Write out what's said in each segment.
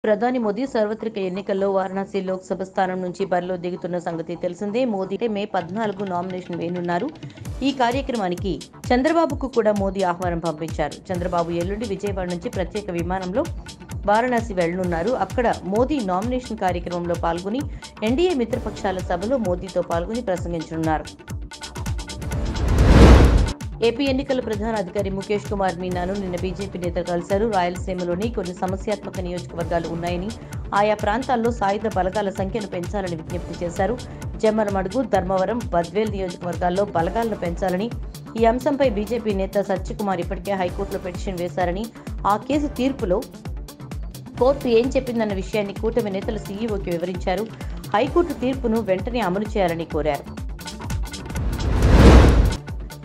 ప్రధాని మోదీ సార్వత్రిక ఎన్నికల్లో వారణాసి లోక్సభ స్థానం నుంచి బరిలో దిగుతున్న సంగతి తెలిసిందే. మోదీ మే 14 నామినేషన్ వేయనున్నారు. ఈ కార్యక్రమానికి చంద్రబాబుకు కూడా మోదీ ఆహ్వానం పంపించారు. చంద్రబాబు ఎల్లుండి విజయవాడ నుంచి ప్రత్యేక విమానంలో వారణాసి వెళ్లనున్నారు. అక్కడ మోదీ నామినేషన్ కార్యక్రమంలో పాల్గొని ఎన్డీఏ మిత్రపక్షాల సభలో మోదీతో పాల్గొని ప్రసంగించనున్నారు. ఏపీ ఎన్నికల ప్రధాన అధికారి ముఖేష్ కుమార్ మీనాను నిన్న బీజేపీ నేతలు కలిశారు. రాయలసీమలోని కొన్ని సమస్యాత్మక నియోజకవర్గాలు ఉన్నాయని, ఆయా ప్రాంతాల్లో సాయుధ బలగాల సంఖ్యను పెంచాలని విజ్ఞప్తి చేశారు. జమ్మలమడుగు, ధర్మవరం, బద్వేల్ నియోజకవర్గాల్లో బలగాలను పెంచాలని, ఈ అంశంపై బీజేపీ నేత సత్యకుమార్ ఇప్పటికే హైకోర్టులో పిటిషన్ వేశారని, ఆ కేసు తీర్పులో కోర్టు ఏం చెప్పిందన్న విషయాన్ని కూటమి నేతలు సీఈఓకి వివరించారు. హైకోర్టు తీర్పును వెంటనే అమలు చేయాలని కోరారు.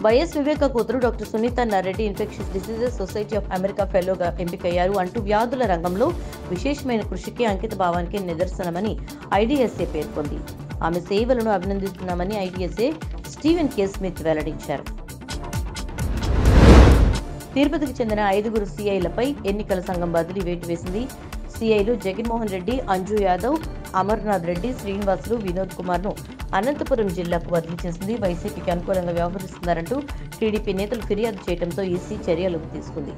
వైఎస్ వివేక కూతురు doctor Sunitha Narreddy infections diseases society of America ఫెలోగా ఎంపికయ్యారు. అంటువ్యాధుల రంగంలో విశేషమైన కృషికి, అంకిత భావానికి నిదర్శనమని ఐడీఎస్ఏ పేర్కొంది. ఆమె సేవలను అభినందిస్తున్నామని ఐడీఎస్ఏ స్టీవెన్ కే స్మిత్ వెల్లడించారు. తిరుపతికి చెందిన 5 సీఐలపై ఎన్నికల సంఘం బదిలీ వేటు వేసింది. సీఐలు జగన్మోహన్ రెడ్డి, అంజు యాదవ్, అమర్నాథ్ రెడ్డి, శ్రీనివాసులు, వినోద్ కుమార్ ను అనంతపురం జిల్లాకు బదిలీ చేసింది. వైసీపీకి అనుకూలంగా వ్యవహరిస్తున్నారంటూ టీడీపీ నేతలు ఫిర్యాదు చేయడంతో ఈసీ చర్యలు తీసుకుంది.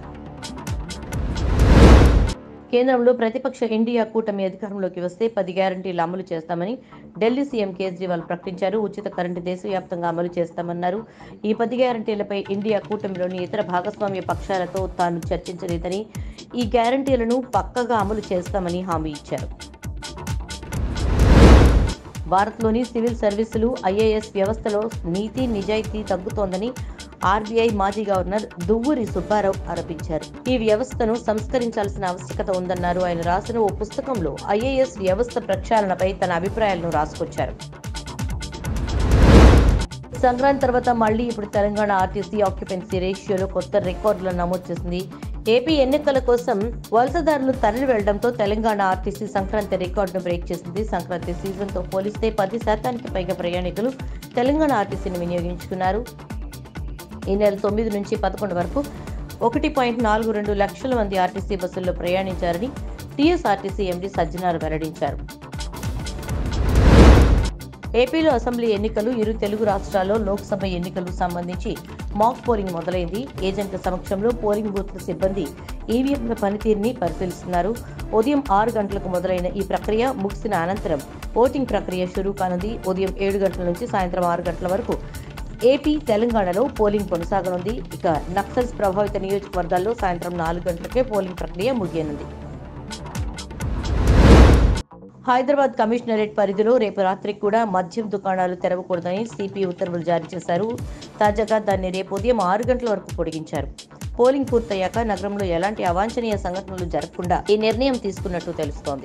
కేంద్రంలో ప్రతిపక్ష ఇండియా కూటమి అధికారంలోకి వస్తే 10 గ్యారంటీలు అమలు చేస్తామని ఢిల్లీ సీఎం కేజ్రీవాల్ ప్రకటించారు. ఉచిత కరెంటు దేశవ్యాప్తంగా అమలు చేస్తామన్నారు. ఈ 10 గ్యారంటీలపై ఇండియా కూటమిలోని ఇతర భాగస్వామ్య పక్షాలతో తాను చర్చించలేదని, ఈ గ్యారంటీలను పక్కగా అమలు చేస్తామని హామీ ఇచ్చారు. భారత్లోని సివిల్ సర్వీసులు, ఐఏఎస్ వ్యవస్థలో నీతి, నిజాయితీ తగ్గుతోందని ఆర్బీఐ మాజీ గవర్నర్ దువ్వూరి సుబ్బారావు ఆరోపించారు. ఈ వ్యవస్థను సంస్కరించాల్సిన ఆవశ్యకత ఉందన్నారు. ఆయన రాసిన ఓ పుస్తకంలో ఐఏఎస్ వ్యవస్థ ప్రక్షాళనపై తన అభిప్రాయాలను రాసుకొచ్చారు. సంక్రాంతి తర్వాత మళ్లీ ఇప్పుడు తెలంగాణ ఆర్టీసీ ఆక్యుపెన్సీ రేషియోలో కొత్త రికార్డులను నమోదు చేసింది. ఏపీ ఎన్నికల కోసం వలసదారులు తరలి వెళ్లడంతో తెలంగాణ ఆర్టీసీ సంక్రాంతి రికార్డును బ్రేక్ చేసింది. సంక్రాంతి సీజన్తో పోలిస్తే 10% పైగా ప్రయాణికులు తెలంగాణ ఆర్టీసీని వినియోగించుకున్నారు. ఈ నెల 9 నుంచి 11 వరకు 1.42 లక్షల మంది ఆర్టీసీ బస్సుల్లో ప్రయాణించారని టీఎస్ఆర్టీసీ ఎండీ సజ్జనార్ వెల్లడించారు. ఏపీలో అసెంబ్లీ ఎన్నికలు, ఇరు తెలుగు రాష్ట్రాల్లో లోక్సభ ఎన్నికలు సంబంధించి మాక్ పోలింగ్ మొదలైంది. ఏజెంట్ల సమక్షంలో పోలింగ్ బూత్ల సిబ్బంది ఈవీఎంల పనితీరుని పరిశీలిస్తున్నారు. ఉదయం 6 గంటలకు మొదలైన ఈ ప్రక్రియ ముగిసిన అనంతరం ఓటింగ్ ప్రక్రియ షురూ కానుంది. ఉదయం 7 గంటల నుంచి సాయంత్రం 6 గంటల వరకు ఏపీ, తెలంగాణలో పోలింగ్ కొనసాగనుంది. ఇక నక్సల్స్ ప్రభావిత నియోజకవర్గాల్లో సాయంత్రం 4 గంటలకే పోలింగ్ ప్రక్రియ ముగియనుంది. హైదరాబాద్ కమిషనరేట్ పరిధిలో రేపు రాత్రికి కూడా మద్యం దుకాణాలు తెరవకూడదని సిపి ఉత్తర్వులు జారీ చేశారు. తాజాగా దాన్ని రేపు ఉదయం 6 గంటల వరకు పొడిగించారు. పోలింగ్ పూర్తయ్యాక నగరంలో ఎలాంటి అవాంఛనీయ సంఘటనలు జరగకుండా ఈ నిర్ణయం తీసుకున్నట్టు తెలుస్తోంది.